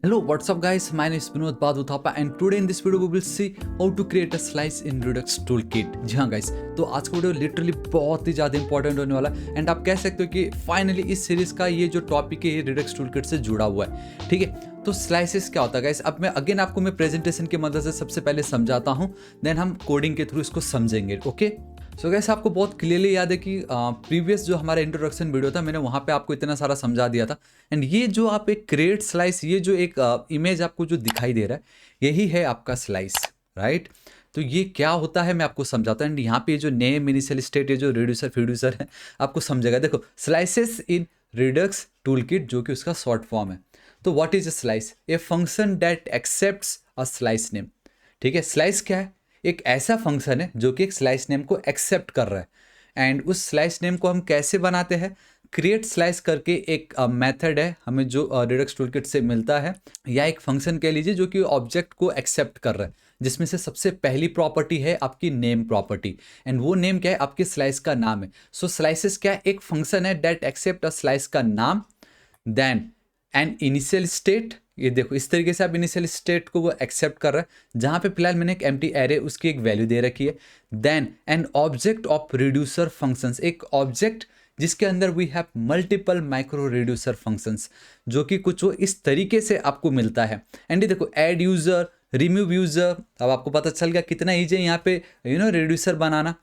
Hello, what's up guys? My name is Vinod Badhu Thapa and today in this video we will see how to create a slice in Redux Toolkit। जी हाँ guys, तो आज का video literally बहुत ही ज़्यादा important होने वाला है and आप कह सकते हो कि फाइनली इस सीरीज का ये जो टॉपिक है ये Redux Toolkit से जुड़ा हुआ है। ठीक है, तो स्लाइसेस क्या होता है गाइस? अब मैं अगेन आपको मैं प्रेजेंटेशन की मदद से सबसे पहले समझाता हूँ, देन हम कोडिंग के थ्रू इसको समझेंगे। ओके, सो गैस आपको बहुत क्लियरली याद है कि प्रीवियस जो हमारा इंट्रोडक्शन वीडियो था मैंने वहाँ पे आपको इतना सारा समझा दिया था एंड ये जो आप एक क्रिएट स्लाइस, ये जो एक इमेज आपको जो दिखाई दे रहा है यही है आपका स्लाइस, राइट? तो ये क्या होता है मैं आपको समझाता हूँ एंड यहाँ पे जो नेम इनिशियल स्टेट, ये जो रिड्यूसर फिड्यूसर है आपको समझेगा। देखो, स्लाइसेस इन रिडक्स टूलकिट जो कि उसका शॉर्ट फॉर्म है। तो what is a slice? A function that accepts a slice name. ठीक है, स्लाइस क्या है? एक ऐसा फंक्शन है जो कि एक स्लाइस नेम को एक्सेप्ट कर रहा है एंड उस स्लाइस नेम को हम कैसे बनाते हैं? क्रिएट स्लाइस करके एक मेथड है हमें जो रिडक्स टूलकिट से मिलता है, या एक फंक्शन कह लीजिए जो कि ऑब्जेक्ट को एक्सेप्ट कर रहा है, जिसमें से सबसे पहली प्रॉपर्टी है आपकी नेम प्रॉपर्टी एंड वो नेम क्या है? आपके स्लाइस का नाम है। सो स्लाइसेस क्या है? एक फंक्शन है दैट एक्सेप्ट अ स्लाइस का नाम, देन एन इनिशियल स्टेट। ये देखो इस तरीके से आप इनिशियल स्टेट को वो एक्सेप्ट कर रहा है, जहां पे फिलहाल मैंने एक एम्प्टी एरे उसकी एक वैल्यू दे रखी है। Then an object of reducer functions, एक ऑब्जेक्ट जिसके अंदर we have multiple micro reducer functions, जो कि कुछ वो इस तरीके से आपको मिलता है। एंड ये देखो ऐड यूजर, रिमूव यूजर, अब आपको पता चल गया कितना ईजी है यहाँ पे रिड्यूसर बनाना।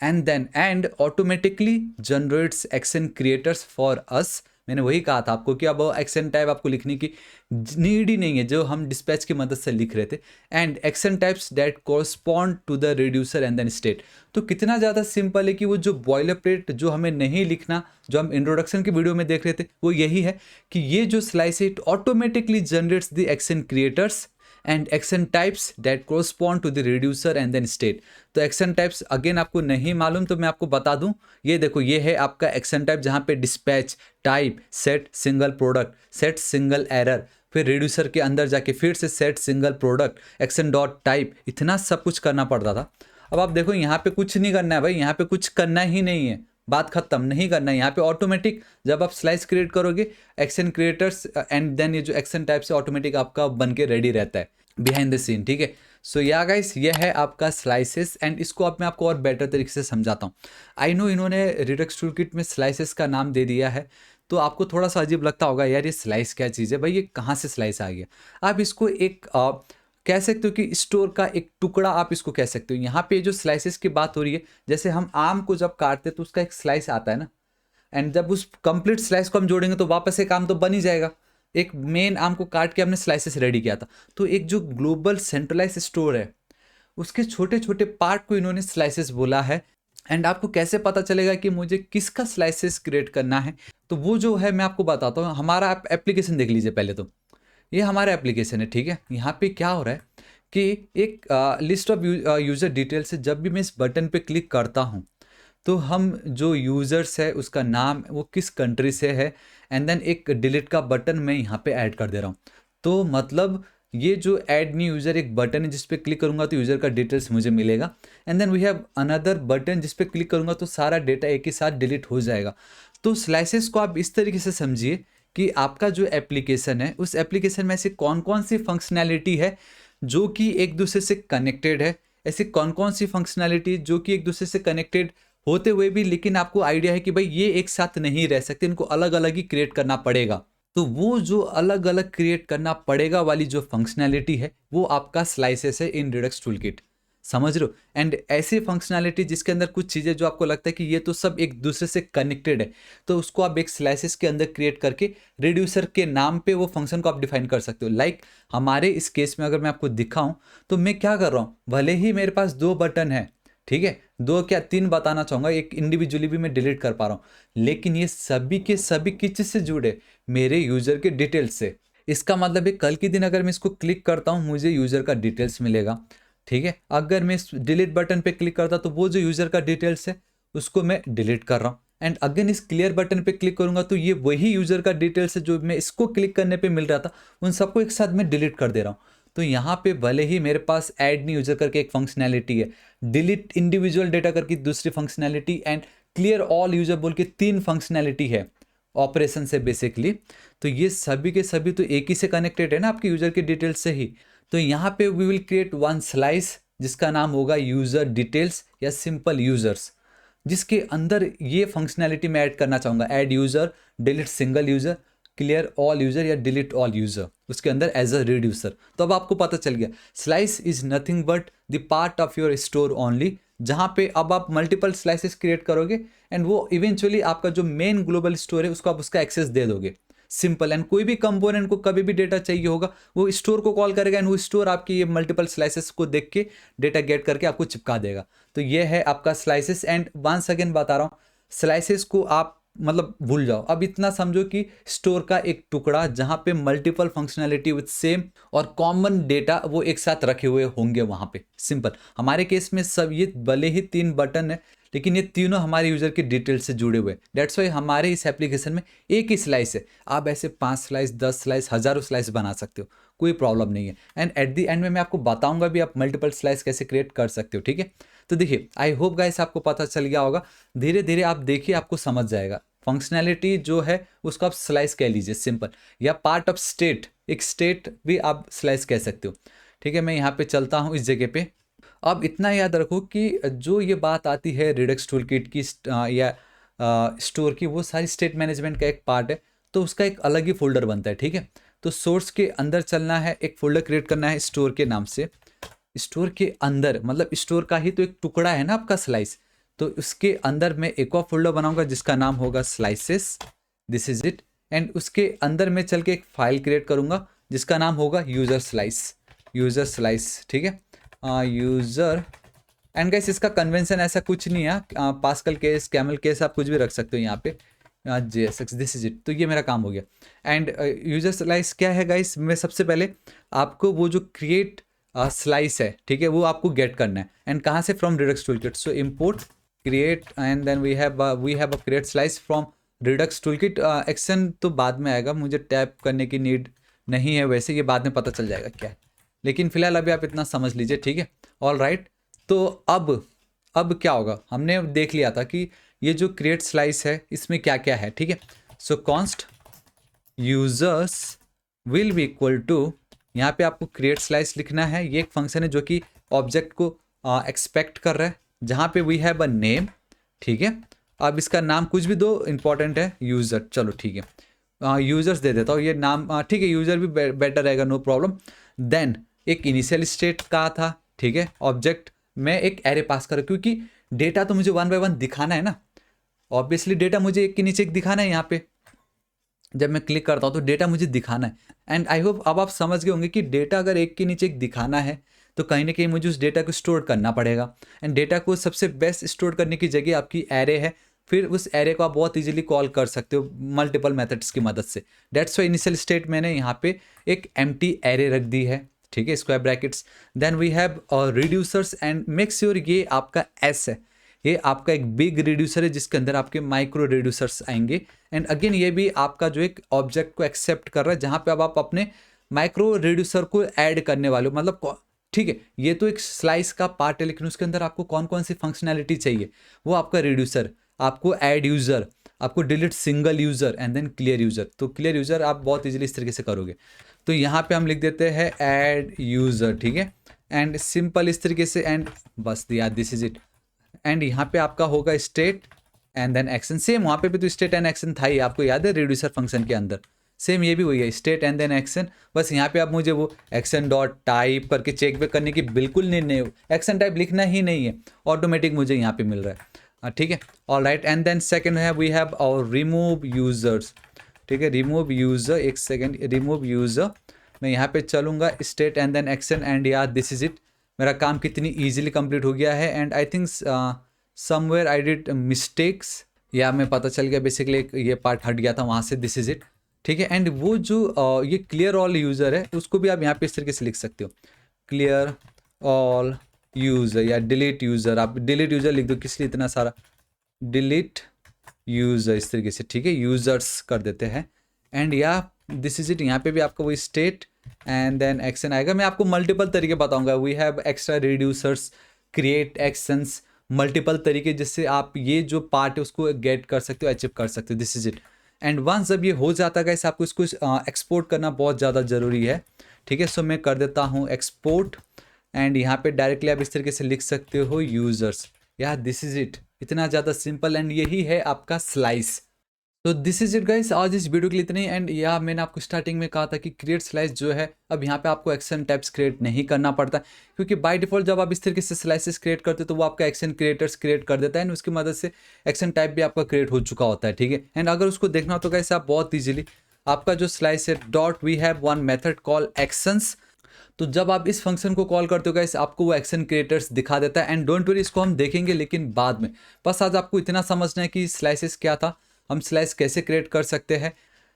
And then and automatically generates action creators for us. मैंने वही कहा था आपको कि अब एक्शन टाइप आपको लिखने की नीड ही नहीं है, जो हम डिस्पैच की मदद से लिख रहे थे। And action types that correspond to the reducer and then state. तो कितना ज़्यादा सिंपल है कि वो जो बॉयलर प्लेट जो हमें नहीं लिखना, जो हम इंट्रोडक्शन की वीडियो में देख रहे थे, वो यही है कि ये जो slice it automatically generates the action creators and action types that correspond to the reducer and then state. तो एक्शन टाइप्स अगेन आपको नहीं मालूम तो मैं आपको बता दूं, ये देखो ये है आपका एक्शन टाइप, जहां पे dispatch, type, set single product, set single error, फिर रिड्यूसर के अंदर जाके फिर से set single product, action dot type, इतना सब कुछ करना पड़ता था। अब आप देखो यहाँ पे कुछ नहीं करना है भाई, यहाँ पे कुछ करना ही नहीं है, बात खत्म, नहीं करना है। यहाँ पे ऑटोमेटिक जब आप स्लाइस क्रिएट करोगे, एक्शन क्रिएटर्स एंड देन ये जो एक्शन टाइप से ऑटोमेटिक आपका बन के रेडी रहता है बिहाइंड द सीन। ठीक है, सो या गाइस ये है आपका स्लाइसेस एंड इसको अब मैं आपको और बेटर तरीके से समझाता हूँ। आई नो इन्होंने रिडक्स टूलकिट में स्लाइसेस का नाम दे दिया है, तो आपको थोड़ा सा अजीब लगता होगा, यार ये स्लाइस क्या चीज़ है भाई, ये कहाँ से स्लाइस आ गया? आप इसको एक कह सकते हो कि स्टोर का एक टुकड़ा आप इसको कह सकते हो। यहाँ पे जो स्लाइसेस की बात हो रही है, जैसे हम आम को जब काटते हैं तो उसका एक स्लाइस आता है ना, एंड जब उस कंप्लीट स्लाइस को हम जोड़ेंगे तो वापस एक आम तो बन ही जाएगा। एक मेन आम को काट के हमने स्लाइसेस रेडी किया था, तो एक जो ग्लोबल सेंट्रलाइज स्टोर है उसके छोटे छोटे पार्ट को इन्होंने स्लाइसेस बोला है। एंड आपको कैसे पता चलेगा कि मुझे किसका स्लाइसेस क्रिएट करना है? तो वो जो है मैं आपको बताता हूँ। हमारा आप एप्लीकेशन देख लीजिए पहले, तो ये हमारा एप्लीकेशन है। ठीक है, यहाँ पे क्या हो रहा है कि एक लिस्ट ऑफ यूज़र डिटेल से जब भी मैं इस बटन पे क्लिक करता हूँ तो हम जो यूज़र्स है उसका नाम, वो किस कंट्री से है, एंड देन एक डिलीट का बटन मैं यहाँ पे ऐड कर दे रहा हूँ। तो मतलब ये जो ऐड न्यू यूज़र एक बटन है जिस पे क्लिक करूँगा तो यूज़र का डिटेल्स मुझे मिलेगा, and then we have another button जिस पे क्लिक करूँगा तो सारा डेटा एक ही साथ डिलीट हो जाएगा। तो स्लाइसेस को आप इस तरीके से समझिए कि आपका जो एप्लीकेशन है उस एप्लीकेशन में ऐसी कौन कौन सी फंक्शनैलिटी है जो कि एक दूसरे से कनेक्टेड है, ऐसी कौन कौन सी फंक्शनैलिटी जो कि एक दूसरे से कनेक्टेड होते हुए भी लेकिन आपको आइडिया है कि भाई ये एक साथ नहीं रह सकते, इनको अलग अलग ही क्रिएट करना पड़ेगा। तो वो जो अलग अलग क्रिएट करना पड़ेगा वाली जो फंक्शनैलिटी है वो आपका स्लाइसेस है इन रिडक्स टूलकिट। समझ रहे हो? एंड ऐसी फंक्शनैलिटी जिसके अंदर कुछ चीज़ें जो आपको लगता है कि ये तो सब एक दूसरे से कनेक्टेड है, तो उसको आप एक स्लाइसेस के अंदर क्रिएट करके रिड्यूसर के नाम पे वो फंक्शन को आप डिफाइन कर सकते हो। लाइक हमारे इस केस में अगर मैं आपको दिखाऊं तो मैं क्या कर रहा हूँ, भले ही मेरे पास दो बटन है, ठीक है, दो क्या तीन बताना चाहूँगा, एक इंडिविजुअली भी मैं डिलीट कर पा रहा हूँ, लेकिन ये सभी के सभी किस से जुड़े? मेरे यूज़र के डिटेल्स से। इसका मतलब है कल के दिन अगर मैं इसको क्लिक करता हूँ मुझे यूज़र का डिटेल्स मिलेगा। ठीक है, अगर मैं इस डिलीट बटन पे क्लिक करता तो वो जो यूज़र का डिटेल्स है उसको मैं डिलीट कर रहा हूँ, एंड अगेन इस क्लियर बटन पे क्लिक करूंगा तो ये वही यूज़र का डिटेल्स है जो मैं इसको क्लिक करने पे मिल रहा था, उन सबको एक साथ मैं डिलीट कर दे रहा हूँ। तो यहाँ पे भले ही मेरे पास ऐड न्यू यूज़र करके एक फंक्शनैलिटी है, डिलीट इंडिविजुअल डेटा करके दूसरी functionality, and clear all user बोल के तीन फंक्शनैलिटी है, ऑपरेशन से बेसिकली। तो ये सभी के सभी तो एक ही से कनेक्टेड है ना आपके यूजर के डिटेल्स से ही। तो यहाँ पे we will create one slice जिसका नाम होगा यूजर डिटेल्स या सिंपल यूजर्स, जिसके अंदर ये फंक्शनैलिटी मैं ऐड करना चाहूँगा, add user, delete single user, clear all user या डिलीट ऑल यूज़र उसके अंदर एज अ रिड्यूसर। तो अब आपको पता चल गया slice is nothing but the part of your store only, जहाँ पे अब आप मल्टीपल स्लाइसेस क्रिएट करोगे एंड वो इवेंचुअली आपका जो मेन ग्लोबल स्टोर है उसको आप उसका एक्सेस दे दोगे। सिंपल। एंड कोई भी कंपोनेंट को कभी भी डेटा चाहिए होगा वो स्टोर को कॉल करेगा एंड वो स्टोर आपकी ये मल्टीपल स्लाइसेस को देख के डेटा गेट करके आपको चिपका देगा। तो ये है आपका स्लाइसेस। एंड वंस अगेन बता रहा हूँ, स्लाइसेस को आप मतलब भूल जाओ। अब इतना समझो कि स्टोर का एक टुकड़ा जहाँ पे मल्टीपल फंक्शनैलिटी विद सेम और कॉमन डेटा वो एक साथ रखे हुए होंगे वहाँ पे। सिंपल। हमारे केस में सब ये भले ही 3 बटन है लेकिन ये तीनों हमारे यूजर के डिटेल से जुड़े हुए। डेट्स वाई हमारे इस एप्लीकेशन में एक ही स्लाइस है। आप ऐसे 5 स्लाइस, 10 स्लाइस, हज़ारों स्लाइस बना सकते हो, कोई प्रॉब्लम नहीं है। एंड एट द एंड में मैं आपको बताऊंगा भी आप मल्टीपल स्लाइस कैसे क्रिएट कर सकते हो। ठीक है, तो देखिए आई होप गाइस आपको पता चल गया होगा। धीरे धीरे आप देखिए आपको समझ जाएगा। फंक्शनैलिटी जो है उसको आप स्लाइस कह लीजिए, सिंपल। या पार्ट ऑफ स्टेट, एक स्टेट भी आप स्लाइस कह सकते हो। ठीक है, मैं यहाँ पे चलता हूँ इस जगह पे। अब इतना याद रखो कि जो ये बात आती है रिडक्स टूलकिट की या स्टोर की, वो सारी स्टेट मैनेजमेंट का एक पार्ट है। तो उसका एक अलग ही फोल्डर बनता है। ठीक है, तो सोर्स के अंदर चलना है, एक फोल्डर क्रिएट करना है स्टोर के नाम से। स्टोर के अंदर मतलब स्टोर का ही तो एक टुकड़ा है ना आपका स्लाइस, तो उसके अंदर मैं एक और फोल्डर बनाऊंगा जिसका नाम होगा slices. This is it. And उसके अंदर मैं चल के एक फाइल क्रिएट करूंगा जिसका नाम होगा यूजर स्लाइस। यूजर स्लाइस, ठीक है, यूजर। एंड गाइस इसका कन्वेंशन ऐसा कुछ नहीं है, पास्कल केस, कैमल केस आप कुछ भी रख सकते हो यहाँ पे। JSX, this is it. तो ये मेरा काम हो गया। एंड यूजर स्लाइस क्या है गाइस, मैं सबसे पहले आपको वो जो क्रिएट स्लाइस है, ठीक है, वो आपको गेट करना है। एंड कहाँ से, from Redux toolkit. So import create and then we have a create slice from Redux toolkit. Action तो बाद में आएगा, मुझे टैप करने की नीड नहीं है, वैसे ये बाद में पता चल जाएगा क्या है, लेकिन फिलहाल अभी आप इतना समझ लीजिए। ठीक है, ऑल राइट। तो अब क्या होगा, हमने देख लिया था कि ये जो क्रिएट स्लाइस है इसमें क्या क्या है। ठीक है, so const users will be equal to, यहाँ पे आपको क्रिएट स्लाइस लिखना है। ये एक फंक्शन है जो कि ऑब्जेक्ट को एक्सपेक्ट कर रहा है, जहाँ पे वी हैव अ नेम। ठीक है, अब इसका नाम कुछ भी दो, इंपॉर्टेंट है यूज़र। चलो ठीक है, यूजर्स दे देता हूँ ये नाम। ठीक है, यूज़र भी बेटर रहेगा, नो प्रॉब्लम। देन एक इनिशियल स्टेट का था। ठीक है, ऑब्जेक्ट में एक एरे पास करो, क्योंकि डेटा तो मुझे 1 बाय 1 दिखाना है ना। ऑब्वियसली डेटा मुझे एक के नीचे एक दिखाना है। यहाँ पे जब मैं क्लिक करता हूँ तो डेटा मुझे दिखाना है। एंड आई होप अब आप समझ गए होंगे कि डेटा अगर एक के नीचे एक दिखाना है तो कहीं ना कहीं मुझे उस डेटा को स्टोर करना पड़ेगा। एंड डेटा को सबसे बेस्ट स्टोर करने की जगह आपकी एरे है। फिर उस एरे को आप बहुत इजीली कॉल कर सकते हो मल्टीपल मेथड्स की मदद से। डेट्स वाई इनिशियल स्टेट मैंने यहाँ पे एक एम्प्टी एरे रख दी है। ठीक है, square brackets. Then we have reducers and make sure ये आपका एस है, ये आपका एक बिग रिड्यूसर है जिसके अंदर आपके माइक्रो रिड्यूसर्स आएंगे। एंड अगेन ये भी आपका जो एक ऑब्जेक्ट को एक्सेप्ट कर रहा है, जहाँ पे अब आप अपने माइक्रो रिड्यूसर को ऐड करने वाले हो। मतलब ठीक है, ये तो एक स्लाइस का पार्ट है, लेकिन उसके अंदर आपको कौन कौन सी फंक्शनैलिटी चाहिए, वो आपका रिड्यूसर, आपको ऐड यूज़र, आपको delete single user and then clear user. तो क्लियर यूज़र आप बहुत इजीली इस तरीके से करोगे। तो यहाँ पे हम लिख देते हैं ऐड यूज़र। ठीक है, एंड सिंपल इस तरीके से, एंड बस दिया, दिस इज इट। एंड यहाँ पे आपका होगा state and then action. Same वहाँ पे भी तो स्टेट एंड एक्शन था ही, आपको याद है रिड्यूसर फंक्शन के अंदर। सेम ये भी वही है, स्टेट एंड देन एक्शन। बस यहाँ पे आप मुझे वो एक्शन डॉट टाइप करके चेक बैक करने की बिल्कुल नहीं, एक्शन टाइप लिखना ही नहीं है, ऑटोमेटिक मुझे यहाँ पे मिल रहा है। ठीक है, all right. And then second है we have our remove users. ठीक है, रिमूव यूजर, एक सेकेंड, रिमूव यूजर। मैं यहाँ पे चलूँगा state and then action and यार दिस इज इट। मेरा काम कितनी ईजिली कंप्लीट हो गया है। And I think somewhere I did mistakes, या मैं पता चल गया बेसिकली ये पार्ट हट गया था वहाँ से। This is it. ठीक है, एंड वो जो ये क्लियर ऑल यूज़र है उसको भी आप यहाँ पे इस तरीके से लिख सकते हो, क्लियर ऑल यूज़र या डिलीट यूज़र। आप डिलीट यूज़र लिख दो, किस लिए इतना सारा, डिलीट यूज़र इस तरीके से। ठीक है, यूज़र्स कर देते हैं। एंड या दिस इज इट। यहाँ पे भी आपका वो स्टेट एंड देन एक्शन आएगा। मैं आपको मल्टीपल तरीके बताऊंगा। We have extra reducers, create actions, multiple तरीके जिससे आप ये जो पार्ट है उसको गेट कर सकते हो, अचीव कर सकते हो। This is it. And once जब ये हो जाता है गाइस, आपको इसको एक्सपोर्ट करना बहुत ज़्यादा ज़रूरी है। ठीक है, सो मैं कर देता हूँ एक्सपोर्ट, एंड यहाँ पे डायरेक्टली आप इस तरीके से लिख सकते हो यूज़र्स। यार दिस इज़ इट, इतना ज़्यादा सिंपल, एंड यही है आपका स्लाइस। तो दिस इज इट गाइस, आज इस वीडियो के लिए इतना ही। एंड या मैंने आपको स्टार्टिंग में कहा था कि क्रिएट स्लाइस जो है, अब यहाँ पे आपको एक्शन टाइप्स क्रिएट नहीं करना पड़ता, क्योंकि बाय डिफॉल्ट जब आप इस तरीके से स्लाइसेस क्रिएट करते हो तो वो आपका एक्शन क्रिएटर्स क्रिएट कर देता है, एंड उसकी मदद से एक्शन टाइप भी आपका क्रिएट हो चुका होता है। ठीक है, एंड अगर उसको देखना हो तो गाइस आप बहुत ईजिली, आपका जो स्लाइस है dot we have one method call actions, तो जब आप इस फंक्शन को कॉल करते हो गाइस, आपको वो एक्शन क्रिएटर्स दिखा देता है। एंड डोंट वरी, इसको हम देखेंगे लेकिन बाद में। बस आज आपको इतना समझना है कि स्लाइसेस क्या था, हम स्लाइस कैसे क्रिएट कर सकते हैं,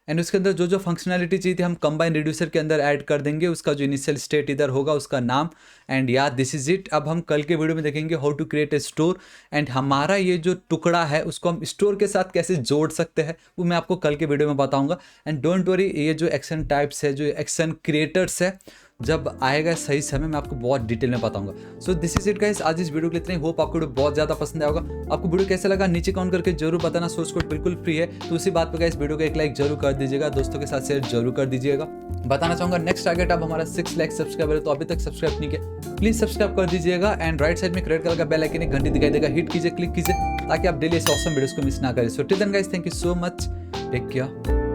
एंड उसके अंदर जो जो फंक्शनैलिटी चाहिए थी हम कंबाइन रिड्यूसर के अंदर ऐड कर देंगे। उसका जो इनिशियल स्टेट इधर होगा उसका नाम, एंड या दिस इज इट। अब हम कल के वीडियो में देखेंगे how to create a store, एंड हमारा ये जो टुकड़ा है उसको हम स्टोर के साथ कैसे जोड़ सकते हैं वो मैं आपको कल के वीडियो में बताऊंगा। एंड डोंट वरी, ये जो एक्शन टाइप्स है, जो एक्शन क्रिएटर्स है, जब आएगा सही समय मैं आपको बहुत डिटेल में बताऊंगा। So this is it guys, आज इस वीडियो के लिए इतना ही। होप आपको वीडियो बहुत ज़्यादा पसंद आएगा। आपको वीडियो कैसा लगा नीचे कमेंट करके जरूर बताना। सोर्स कोड बिल्कुल फ्री है, तो उसी बात पे गाइस वीडियो को एक लाइक जरूर कर दीजिएगा, दोस्तों के साथ शेयर जरूर कर दीजिएगा। बताना चाहूँगा नेक्स्ट टारगेट अब हमारा 6 लाख सब्सक्राइबर है, तो अभी तक सब्सक्राइब नहीं किया प्लीज़ सब्सक्राइब कर दीजिएगा। एंड राइट साइड में रेड कलर का बेल आइकन एक घंटी दिखाई देगा, हिट कीजिए, क्लिक कीजिए, ताकि आप डेली ऐसे ऑसम वीडियोस को मिस ना करें। So till then guys, thank you so much, take care.